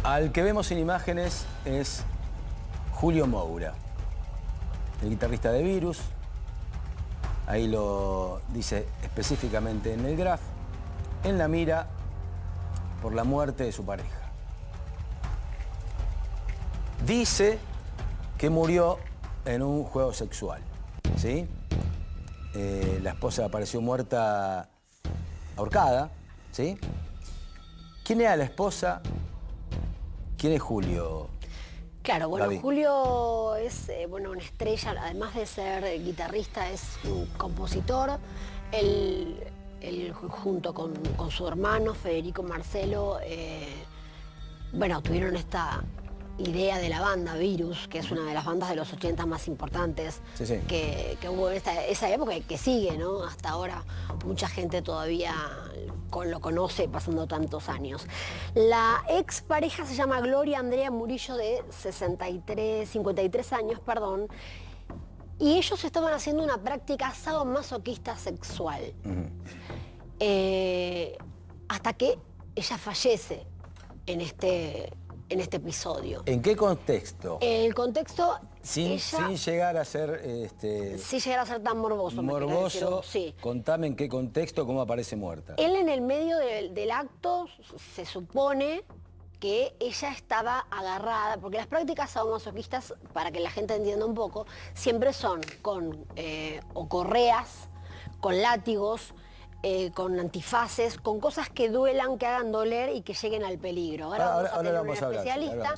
Al que vemos en imágenes es Julio Moura, el guitarrista de Virus. Ahí lo dice específicamente en el graph, en la mira por la muerte de su pareja. Dice que murió en un juego sexual, ¿sí? La esposa apareció muerta, ahorcada, ¿sí? ¿Quién era la esposa? ¿Quién es Julio? Claro, bueno, Gaby. Julio es bueno, una estrella, además de ser guitarrista, es un compositor. Él junto con su hermano Federico Marcelo, bueno, tuvieron esta idea de la banda Virus, que es una de las bandas de los 80 más importantes Sí, sí. que hubo en esa época y que sigue, ¿no? Hasta ahora mucha gente todavía lo conoce pasando tantos años. La ex pareja se llama Gloria Andrea Murillo, de 53 años, perdón, y ellos estaban haciendo una práctica sadomasoquista sexual. Hasta que ella fallece en este episodio. ¿En qué contexto? El contexto, Sin llegar a ser... sin llegar a ser tan morboso. morboso, sí. Contame en qué contexto, cómo aparece muerta. Él en el medio del acto se supone que ella estaba agarrada, porque las prácticas sadomasoquistas, para que la gente entienda un poco, siempre son con o correas, con látigos, con antifaces, con cosas que duelan, que hagan doler y que lleguen al peligro. Ahora vamos a tener una especialista,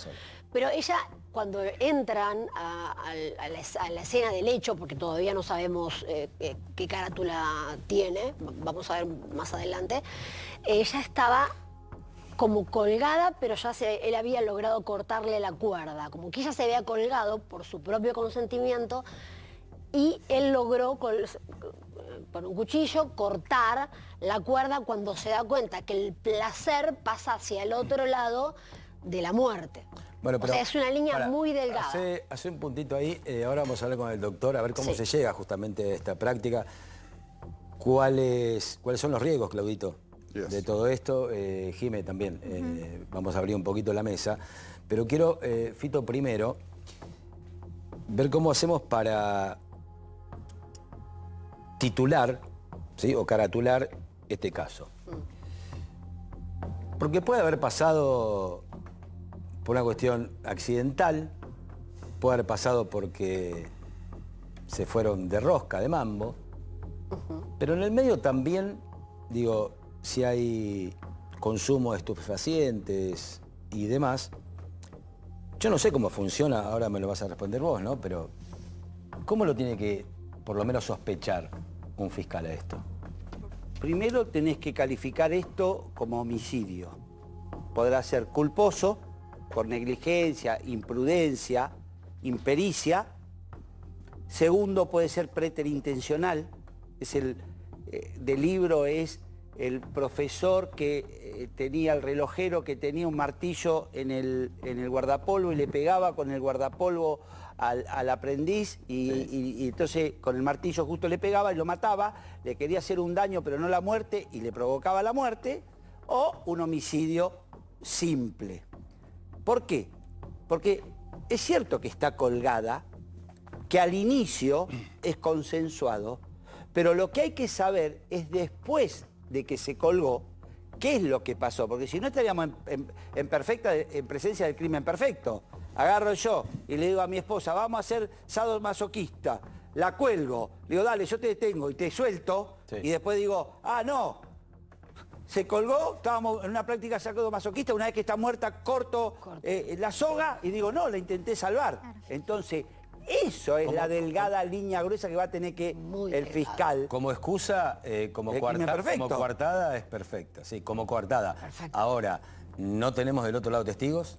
pero ella, cuando entran a la escena del hecho, porque todavía no sabemos qué carátula tiene, vamos a ver más adelante, ella estaba como colgada, pero ya él había logrado cortarle la cuerda, como que ella se había colgado por su propio consentimiento y él logró por un cuchillo cortar la cuerda cuando se da cuenta que el placer pasa hacia el otro lado de la muerte. Bueno, pero, o sea, es una línea muy delgada. Hace un puntito ahí, ahora vamos a hablar con el doctor, a ver cómo se llega justamente a esta práctica. ¿Cuáles son los riesgos, Claudito, de todo esto? Jime también, vamos a abrir un poquito la mesa. Pero quiero, Fito, primero, ver cómo hacemos para titular, ¿sí? O caratular este caso. Porque puede haber pasado por una cuestión accidental, puede haber pasado porque se fueron de rosca, de mambo, pero en el medio también, digo, si hay consumo de estupefacientes y demás, yo no sé cómo funciona, ahora me lo vas a responder vos, ¿no? Pero ¿cómo lo tiene que, por lo menos, sospechar un fiscal a esto? Primero tenés que calificar esto como homicidio. Podrá ser culposo por negligencia, imprudencia, impericia. Segundo, puede ser preterintencional. Del libro es el profesor que tenía el relojero que tenía un martillo en el guardapolvo y le pegaba con el guardapolvo al aprendiz y entonces con el martillo justo le pegaba y lo mataba, le quería hacer un daño pero no la muerte y le provocaba la muerte, o un homicidio simple. ¿Por qué? Porque es cierto que está colgada, que al inicio es consensuado, pero lo que hay que saber es después de que se colgó, qué es lo que pasó, porque si no estaríamos en presencia del crimen perfecto. Agarro yo y le digo a mi esposa, vamos a hacer sadomasoquista, la cuelgo, le digo, dale, yo te detengo y te suelto, y después digo, ah, no, se colgó, estábamos en una práctica sadomasoquista, una vez que está muerta corto la soga y digo, no, la intenté salvar. Claro. Entonces, eso es la delgada línea gruesa que va a tener que el fiscal. Como excusa, como coartada es perfecta, sí, como coartada. Perfecto. Ahora, ¿no tenemos del otro lado testigos?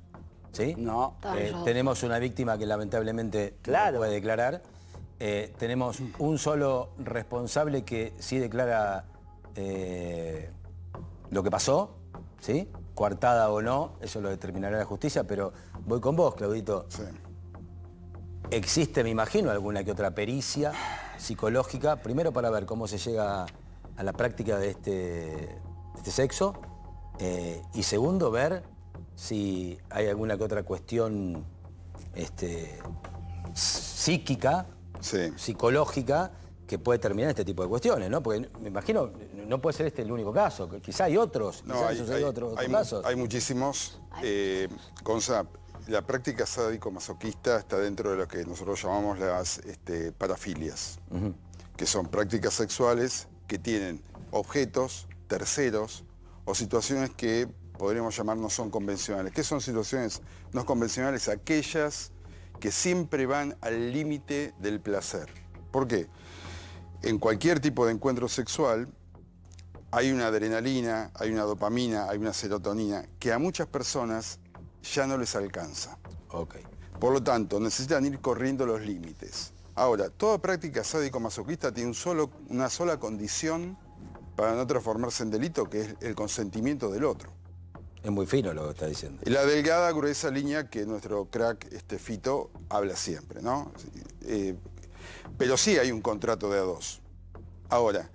¿Sí? No. Tenemos una víctima que lamentablemente no puede declarar. Tenemos un solo responsable que sí declara lo que pasó, ¿sí? Coartada o no, eso lo determinará la justicia, pero voy con vos, Claudito. Sí. Existe, me imagino, alguna que otra pericia psicológica, primero para ver cómo se llega a la práctica de este sexo, y segundo, ver si hay alguna que otra cuestión psíquica, Sí. psicológica, que puede terminar este tipo de cuestiones, ¿no? Porque me imagino, no puede ser este el único caso, que quizá hay otros, No, quizá sucedido otros casos. hay muchísimos. Gonza, la práctica sádico-masoquista está dentro de lo que nosotros llamamos las parafilias, que son prácticas sexuales que tienen objetos, terceros o situaciones que podríamos llamar no son convencionales. ¿Qué son situaciones no convencionales? Aquellas que siempre van al límite del placer. ¿Por qué? En cualquier tipo de encuentro sexual hay una adrenalina, hay una dopamina, hay una serotonina que a muchas personas ya no les alcanza. Okay. Por lo tanto, necesitan ir corriendo los límites. Ahora, toda práctica sádico-masoquista tiene una sola condición para no transformarse en delito, que es el consentimiento del otro. Es muy fino lo que está diciendo. La delgada, gruesa línea que nuestro crack Fito habla siempre, ¿no? Pero sí hay un contrato de a dos. Ahora,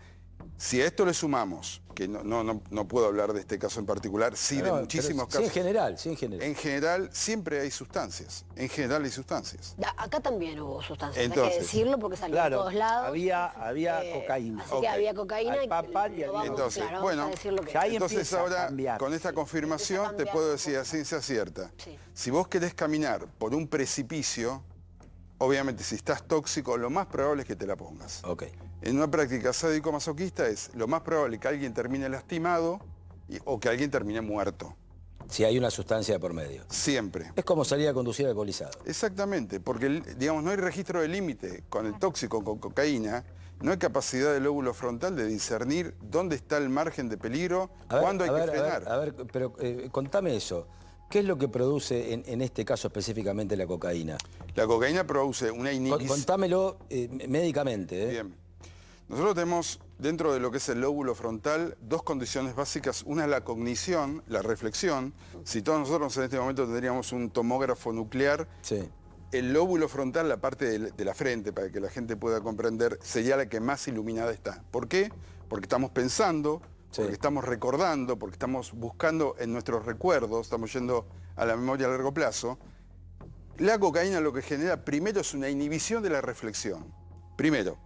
si a esto le sumamos, que no puedo hablar de este caso en particular, sí de muchísimos casos. Sí, en general, sí, en general. En general siempre hay sustancias. En general hay sustancias. Acá también hubo sustancias, Entonces, hay que decirlo porque salió de todos lados. Había cocaína. Así que había cocaína Al papá y al vamos, entonces, claro, bueno, vamos a decir lo que ya hay- entonces empieza a ahora, cambiar. con esta confirmación, Empieza a te cambiar puedo un decir a poco. ciencia cierta. Sí. Si vos querés caminar por un precipicio, obviamente si estás tóxico, lo más probable es que te la pongas. Ok. En una práctica sádico-masoquista es lo más probable que alguien termine lastimado o que alguien termine muerto. Si hay una sustancia de por medio. Siempre. Es como salir a conducir alcoholizado. Exactamente, porque digamos, no hay registro de límite con el tóxico, con cocaína, no hay capacidad del lóbulo frontal de discernir dónde está el margen de peligro, cuándo hay que frenar. A ver, pero contame eso. ¿Qué es lo que produce en este caso específicamente la cocaína? La cocaína produce una inhibición. Contámelo médicamente. Bien. Nosotros tenemos dentro de lo que es el lóbulo frontal dos condiciones básicas. Una es la cognición, la reflexión. Si todos nosotros en este momento tendríamos un tomógrafo nuclear, Sí. el lóbulo frontal, la parte de la frente, para que la gente pueda comprender, sería la que más iluminada está. ¿Por qué? Porque estamos pensando, Sí. porque estamos recordando, porque estamos buscando en nuestros recuerdos, estamos yendo a la memoria a largo plazo. La cocaína lo que genera primero es una inhibición de la reflexión. Primero.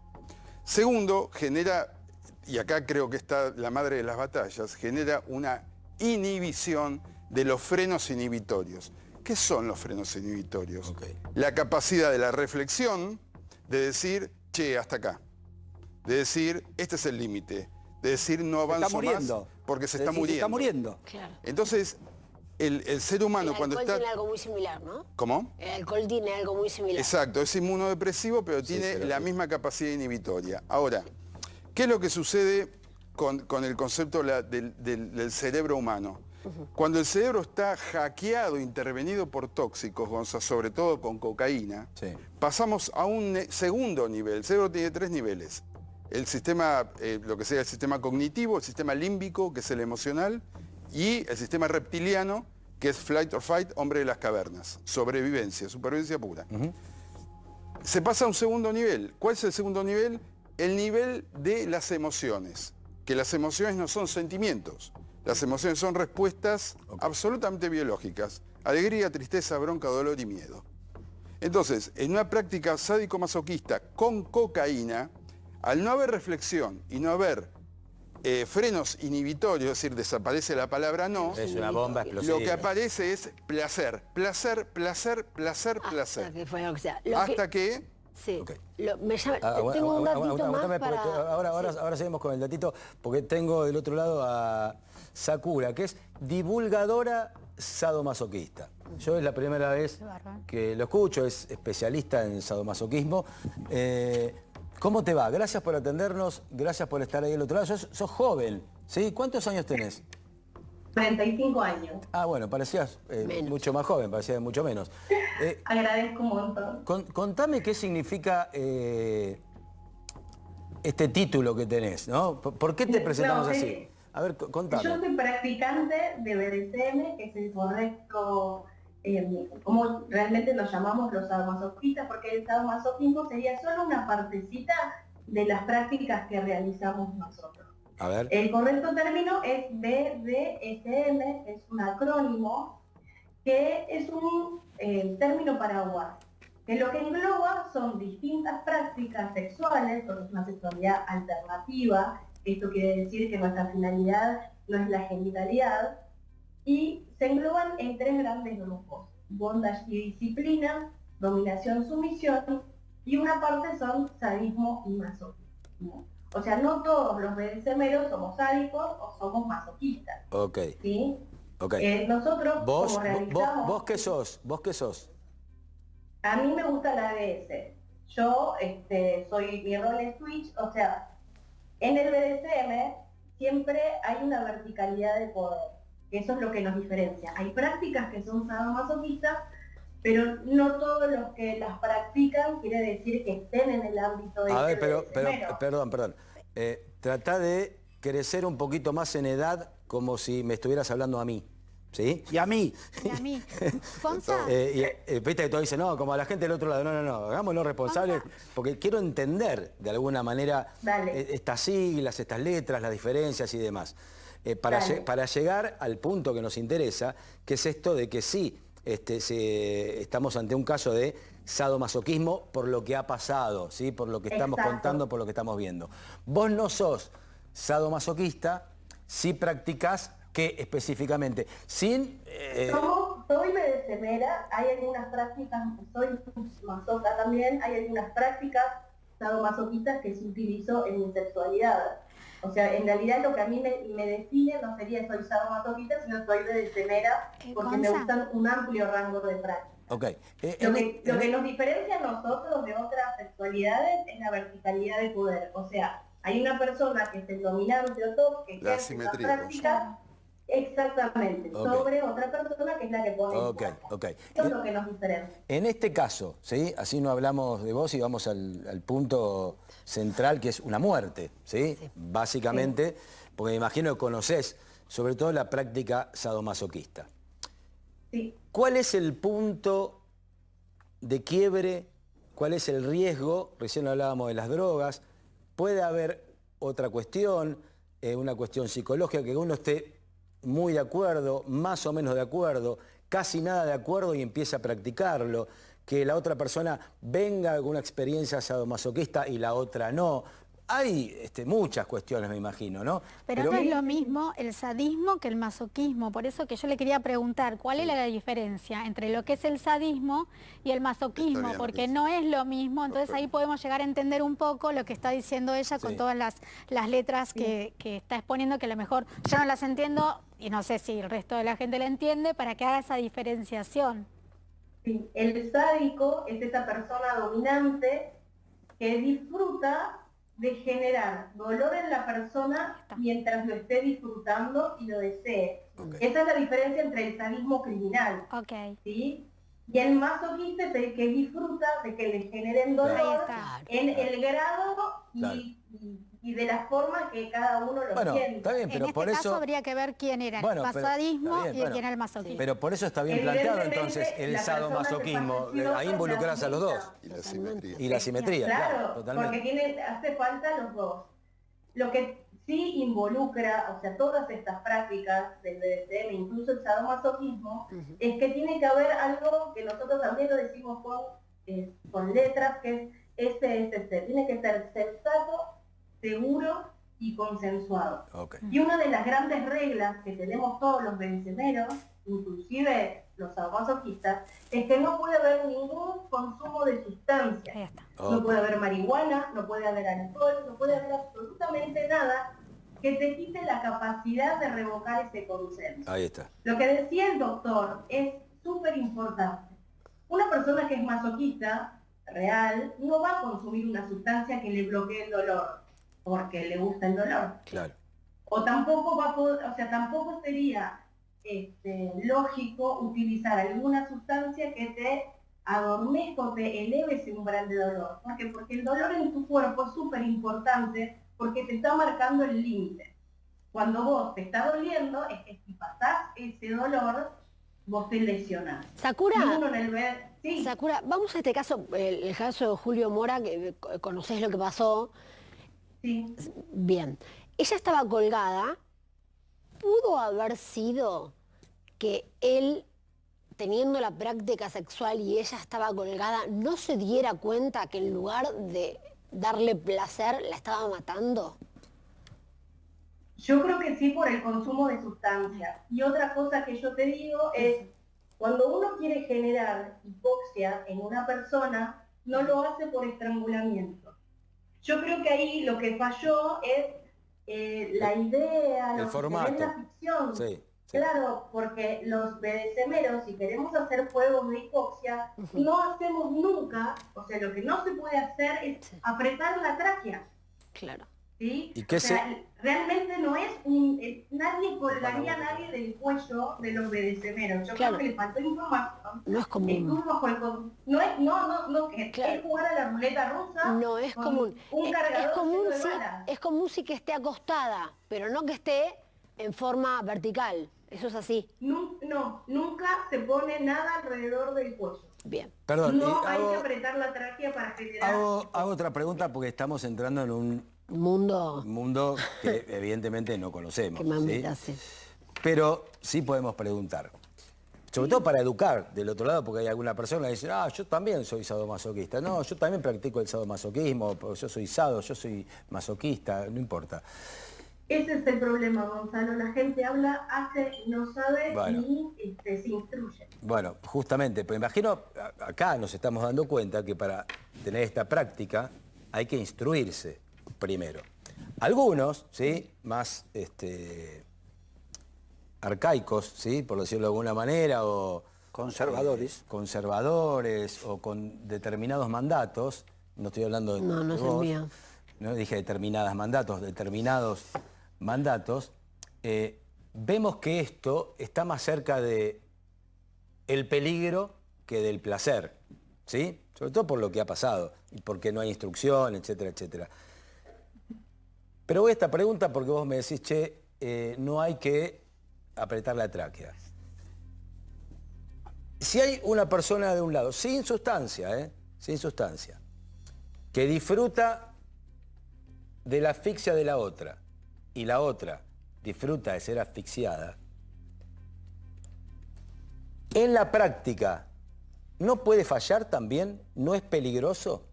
Segundo, genera, y acá creo que está la madre de las batallas, genera una inhibición de los frenos inhibitorios. ¿Qué son los frenos inhibitorios? Ok. La capacidad de la reflexión de decir, che, hasta acá. De decir, este es el límite. De decir, no avanzo más porque se está muriendo. Se está muriendo. Claro. Entonces, el ser humano cuando El está... alcohol tiene algo muy similar, ¿no? ¿Cómo? El alcohol tiene algo muy similar. Exacto, es inmunodepresivo, pero tiene la misma capacidad inhibitoria. Ahora, ¿qué es lo que sucede con el concepto del cerebro humano? Cuando el cerebro está hackeado, intervenido por tóxicos, Gonza, sobre todo con cocaína, Sí. pasamos a un segundo nivel. El cerebro tiene 3 niveles. El sistema, lo que sea el sistema cognitivo, el sistema límbico, que es el emocional, y el sistema reptiliano, que es flight or fight, hombre de las cavernas, sobrevivencia, supervivencia pura. Se pasa a un segundo nivel. ¿Cuál es el segundo nivel? El nivel de las emociones, que las emociones no son sentimientos, las emociones son respuestas absolutamente biológicas, alegría, tristeza, bronca, dolor y miedo. Entonces, en una práctica sádico-masoquista con cocaína, al no haber reflexión y no haber frenos inhibitorios, es decir, desaparece la palabra no, Es una bomba explosiva. lo que aparece es placer, placer, placer, placer, placer. Hasta que fue lo que sea. Hasta que... Sí. Ok. Me llama, tengo un datito más Aguantame, para... porque ahora seguimos con el datito, porque tengo del otro lado a Sakura, que es divulgadora sadomasoquista. Yo es la primera vez que lo escucho, es especialista en sadomasoquismo. ¿Cómo te va? Gracias por atendernos, gracias por estar ahí del otro lado. Sos joven, ¿sí? ¿Cuántos años tenés? 35 años. Ah, bueno, parecías mucho más joven, parecías mucho menos. Agradezco un montón. Contame qué significa este título que tenés, ¿no? ¿Por qué te presentamos así? A ver, contame. Yo soy practicante de BDSM, que es el correcto, como realmente lo llamamos los sadomasoquistas, porque el sadomasoquismo sería solo una partecita de las prácticas que realizamos nosotros. A ver. El correcto término es BDSM, es un acrónimo que es un término paraguas, que lo que engloba son distintas prácticas sexuales, porque es una sexualidad alternativa. Esto quiere decir que nuestra finalidad no es la genitalidad, y se engloban en 3 grandes grupos: bondage y disciplina, dominación-sumisión, y una parte son sadismo y masoquismo. O sea, no todos los BDSMeros somos sádicos o somos masoquistas. Ok, ¿Sí? ok. Nosotros, ¿Vos, como realizamos... vos qué sos? ¿Vos qué sos? A mí me gusta la ABS. Yo mi rol es Twitch, o sea, en el BDSM siempre hay una verticalidad de poder. Eso es lo que nos diferencia. Hay prácticas que son sadomasoquistas, pero no todos los que las practican quiere decir que estén en el ámbito de... A ver, pero perdón. Tratá de crecer un poquito más en edad, como si me estuvieras hablando a mí. ¿Sí? Y a mí. Y a mí. Gonza, Viste que todos dicen, no, como a la gente del otro lado. No, hagámonos responsables, porque quiero entender de alguna manera estas siglas, estas letras, las diferencias y demás. Para llegar al punto que nos interesa, que es esto de que sí, estamos ante un caso de sadomasoquismo por lo que ha pasado, ¿sí? Por lo que estamos contando, por lo que estamos viendo. Vos no sos sadomasoquista, sí practicás. ¿Qué específicamente? Sin... Soy BDSMera, hay algunas prácticas, soy masoca también, hay algunas prácticas sadomasoquistas que se utilizó en mi sexualidad. O sea, en realidad lo que a mí me define no sería soy sadomasoquista, sino soy BDSMera, porque me gustan un amplio rango de prácticas. Okay. Lo que nos diferencia a nosotros de otras sexualidades es la verticalidad de poder. O sea, hay una persona que es el dominante o top, que la ejerce esa asimetría, práctica. Exactamente, sobre otra persona que es la que pone Eso es lo que nos diferencia. En este caso, ¿sí? Así no hablamos de vos y vamos al punto central, que es una muerte, ¿sí? Básicamente, porque me imagino que conocés sobre todo la práctica sadomasoquista. Sí. ¿Cuál es el punto de quiebre? ¿Cuál es el riesgo? Recién hablábamos de las drogas. ¿Puede haber otra cuestión, una cuestión psicológica, que uno esté muy de acuerdo, más o menos de acuerdo, casi nada de acuerdo y empieza a practicarlo, que la otra persona venga con una experiencia sadomasoquista y la otra no? Hay muchas cuestiones, me imagino, ¿no? Pero no es lo mismo el sadismo que el masoquismo. Por eso que yo le quería preguntar, ¿cuál es la diferencia entre lo que es el sadismo y el masoquismo? Porque no es lo mismo, entonces ahí podemos llegar a entender un poco lo que está diciendo ella con todas las letras que está exponiendo, que a lo mejor yo no las entiendo y no sé si el resto de la gente la entiende, para que haga esa diferenciación. Sí. El sádico es esa persona dominante que disfruta de generar dolor en la persona mientras lo esté disfrutando y lo desee. Esa es la diferencia entre el sadismo criminal. ¿Sí? Y el masoquista es el que disfruta de que le generen dolor en el grado y de la forma que cada uno lo siente. Está bien, pero en por este eso caso habría que ver quién era el sadismo y quién era el masoquismo. Pero por eso está bien planteado entonces el sadomasoquismo. Ahí involucrarás a los dos. Y la simetría. Y la simetría, claro, totalmente. Porque hace falta los dos. Lo que sí involucra, o sea, todas estas prácticas del BDSM, incluso el sadomasoquismo, es que tiene que haber algo que nosotros también lo decimos con letras, que es SSC. Tiene que ser sensato, seguro y consensuado. Y una de las grandes reglas que tenemos todos los BDSMeros, inclusive los sadomasoquistas, es que no puede haber ningún consumo de sustancias. No puede haber marihuana, no puede haber alcohol, no puede haber absolutamente nada que te quite la capacidad de revocar ese consenso. Ahí está. Lo que decía el doctor es súper importante. Una persona que es masoquista real no va a consumir una sustancia que le bloquee el dolor porque le gusta el dolor. Claro. O tampoco va a poder, o sea, tampoco sería lógico utilizar alguna sustancia que te adormezca o te eleve ese umbral de dolor. ¿Por qué? Porque el dolor en tu cuerpo es súper importante, porque te está marcando el límite. Cuando vos te está doliendo, es que si pasás ese dolor, vos te lesionás. Sakura, sí. Sakura, vamos a este caso, el caso de Julio Mora, que conocés lo que pasó. Sí. Bien, ella estaba colgada. ¿Pudo haber sido que él teniendo la práctica sexual y ella estaba colgada, no se diera cuenta que en lugar de darle placer, la estaba matando? Yo creo que sí, por el consumo de sustancias. Y otra cosa que yo te digo es, cuando uno quiere generar hipoxia en una persona, no lo hace por estrangulamiento. Yo creo que ahí lo que falló es la idea, el lo que formato. se ve en la ficción. Sí. Claro, porque los BDSMeros, si queremos hacer juegos de hipoxia, no hacemos nunca, o sea, lo que no se puede hacer es apretar la tráquea. Claro. ¿Sí? ¿Y qué o sea, realmente no es nadie colgaría a nadie del cuello de los BDSMeros. Yo creo que le faltó información. No es común. Es jugar a la ruleta rusa. No es común. Un cargador lleno de sí, balas. es común sí que esté acostada, pero no que esté en forma vertical. Eso es así. No, nunca se pone nada alrededor del cuello. Bien. Perdón, No hay que apretar la tráquea para generar... hago otra pregunta porque estamos entrando en un Mundo que evidentemente no conocemos. que mamita, sí. Pero sí podemos preguntar. Sobre todo para educar del otro lado, porque hay alguna persona que dice, yo también soy sadomasoquista. No, yo también practico el sadomasoquismo, yo soy sado, yo soy masoquista, no importa. Ese es el problema, Gonzalo. La gente habla, hace, no sabe Bueno. y se instruye. Bueno, justamente, pues imagino, acá nos estamos dando cuenta que para tener esta práctica hay que instruirse primero. Algunos, ¿sí? Más arcaicos, ¿sí? Por decirlo de alguna manera, o Conservadores. conservadores o con determinados mandatos, no estoy hablando de No es el vos, mío. no dije determinados mandatos, vemos que esto está más cerca de el peligro que del placer, ¿sí? Sobre todo por lo que ha pasado y porque no hay instrucción, etcétera, etcétera. Pero voy a esta pregunta porque vos me decís, no hay que apretar la tráquea. Si hay una persona de un lado, sin sustancia, que disfruta de la asfixia de la otra y la otra disfruta de ser asfixiada, en la práctica, ¿no puede fallar también? ¿No es peligroso?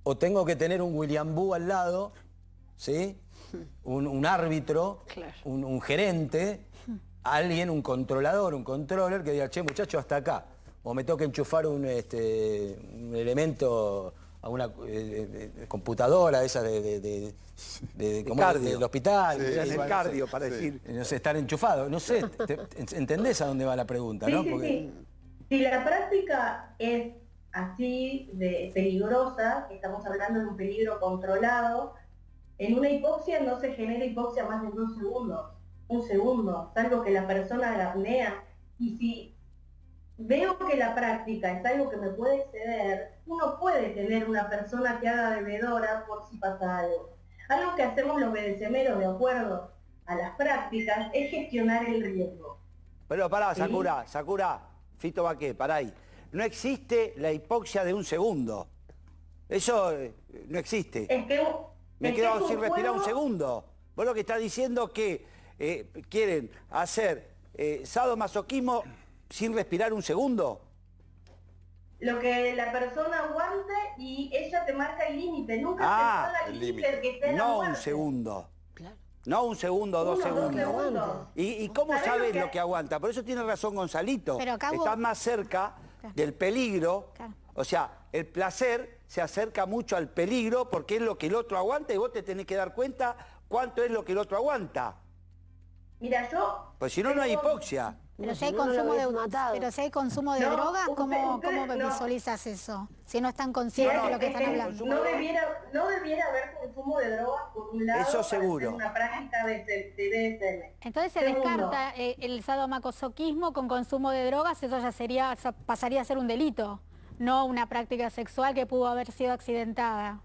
¿O tengo que tener un William Boo al lado, ¿sí? Un árbitro, Claro. un gerente, alguien, un controlador, un controller que diga, muchacho, hasta acá. O me tengo que enchufar un elemento a una computadora esa del hospital. Sí, el cardio, para decir. No sé, estar enchufado. No sé, ¿entendés a dónde va la pregunta? ¿No? Sí. Si la práctica es así de peligrosa, estamos hablando de un peligro controlado, en una hipoxia no se genera hipoxia más de 2 segundos. Un segundo, salvo que la persona la apnea. Y si veo que la práctica es algo que me puede exceder, uno puede tener una persona que haga de vedora por si pasa algo. Algo que hacemos los BDSMeros de acuerdo a las prácticas es gestionar el riesgo. Pero pará, ¿Sí? Sakura, Fito Baqué, pará ahí. No existe la hipoxia de un segundo. Eso no existe. Me he quedado sin respirar un segundo. Vos lo que estás diciendo es que quieren hacer sadomasoquismo sin respirar un segundo. Lo que la persona aguante y ella te marca el límite. Nunca se paga el límite que esté en la No muerte. un segundo. Claro. No un segundo, 2 segundos. segundos. ¿Y cómo sabes lo que aguanta? Por eso tiene razón Gonzalito. Pero acá Estás más cerca del peligro. Claro. O sea, el placer se acerca mucho al peligro porque es lo que el otro aguanta y vos te tenés que dar cuenta cuánto es lo que el otro aguanta. Mira, yo... Pues si no, no hay hipoxia. Pero No, si hay si no, no lo consumo de, habéis matado. pero si hay consumo de No, droga, ¿cómo no. visualizas eso? Si no están conscientes de lo que están hablando. No debiera haber consumo de drogas por un lado. Eso seguro. Para hacer una práctica de BDSM. Entonces se Segundo. descarta el sadomasoquismo con consumo de drogas, eso ya pasaría a ser un delito, no una práctica sexual que pudo haber sido accidentada.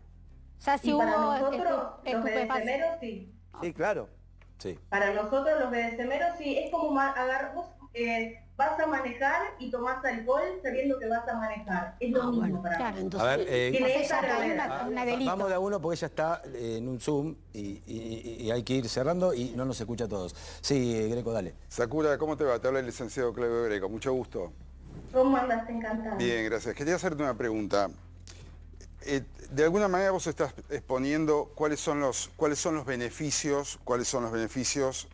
Ya si Y para hubo nosotros, los estupefacientes. BDSMeros, sí. Sí, claro. Sí. Para nosotros, los BDSMeros, sí. Es como vos vas a manejar y tomás alcohol sabiendo que vas a manejar. Es lo mismo para claro. nosotros. Entonces, A ver, Tiene esa ya hay gravedad. una delito. vamos de a uno porque ella está en un Zoom y hay que ir cerrando y no nos escucha a todos. Sí, Greco, dale. Sakura, ¿cómo te va? Te habla el licenciado Claudio Greco, mucho gusto. ¿Cómo andas? Encantada. Bien, gracias. Quería hacerte una pregunta. De alguna manera vos estás exponiendo cuáles son los beneficios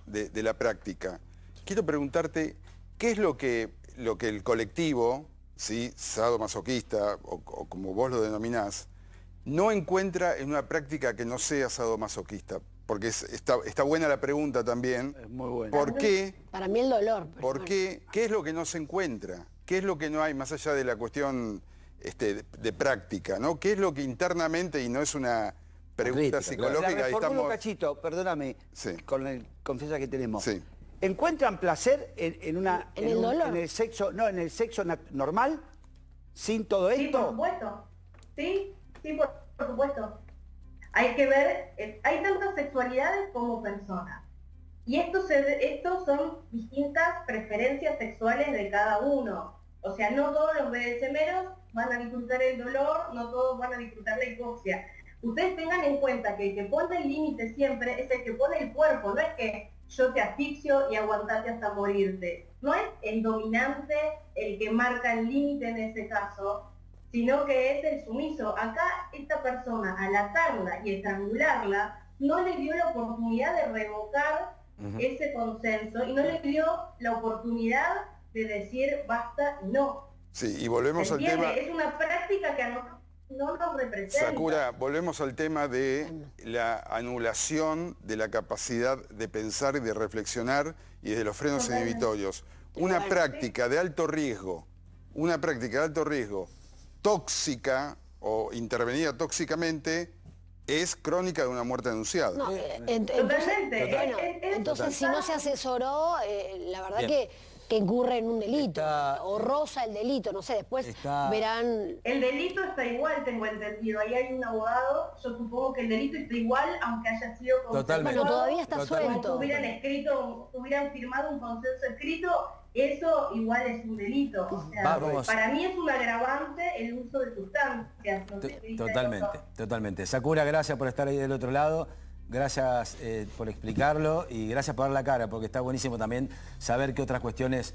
de la práctica. Quiero preguntarte, ¿qué es lo que el colectivo, ¿sí?, sadomasoquista, o como vos lo denominás, no encuentra en una práctica que no sea sadomasoquista? Porque está buena la pregunta también. Es muy buena. ¿Por qué? Para mí el dolor. pero ¿Por bueno. qué? ¿Qué es lo que no se encuentra? ¿Qué es lo que no hay, más allá de la cuestión de práctica, ¿no? ¿Qué es lo que internamente, y no es una pregunta Crítica, psicológica, La ahí reformulo un estamos... cachito, perdóname, Sí. con la confianza que tenemos. Sí. ¿Encuentran placer en el dolor. en el sexo, no, en el sexo normal, sin todo Sí, por esto? supuesto. Sí, por supuesto. Hay que ver, hay tantas sexualidades como personas. Y estos son distintas preferencias sexuales de cada uno. O sea, no todos los BDSMeros van a disfrutar el dolor, no todos van a disfrutar la hipoxia. Ustedes tengan en cuenta que el que pone el límite siempre es el que pone el cuerpo, no es que yo te asfixio y aguantate hasta morirte. No es el dominante el que marca el límite en ese caso, sino que es el sumiso. Acá esta persona, al atarla y estrangularla, no le dio la oportunidad de revocar ese consenso y no le dio la oportunidad de decir basta y no. Sí, y volvemos al tema... Es una práctica que a nosotros no nos representa. Sakura, volvemos al tema de la anulación de la capacidad de pensar y de reflexionar y de los frenos Totalmente. inhibitorios. Una práctica de alto riesgo, tóxica o intervenida tóxicamente, es crónica de una muerte anunciada. No, Totalmente. bueno, Es entonces si no se asesoró, la verdad que incurre en un delito, o roza el delito, no sé, después verán... El delito está igual, tengo entendido. Ahí hay un abogado, yo supongo que el delito está igual, aunque haya sido Totalmente. Bueno, todavía está suelto. Hubieran firmado un consenso escrito, eso igual es un delito. O sea, Vamos. para mí es un agravante el uso de sustancias. No sé si dice Totalmente, eso. totalmente. Sakura, gracias por estar ahí del otro lado. Gracias por explicarlo y gracias por dar la cara, porque está buenísimo también saber qué otras cuestiones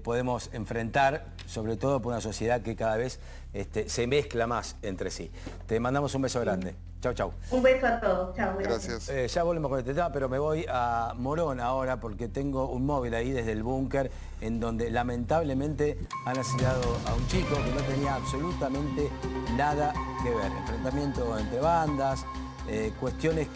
podemos enfrentar, sobre todo por una sociedad que cada vez se mezcla más entre sí. Te mandamos un beso grande. Chau, chau. Un beso a todos. Chao. Gracias. Ya volvemos con este tema, pero me voy a Morón ahora porque tengo un móvil ahí desde el búnker en donde lamentablemente han asesinado a un chico que no tenía absolutamente nada que ver. Enfrentamiento entre bandas, cuestiones...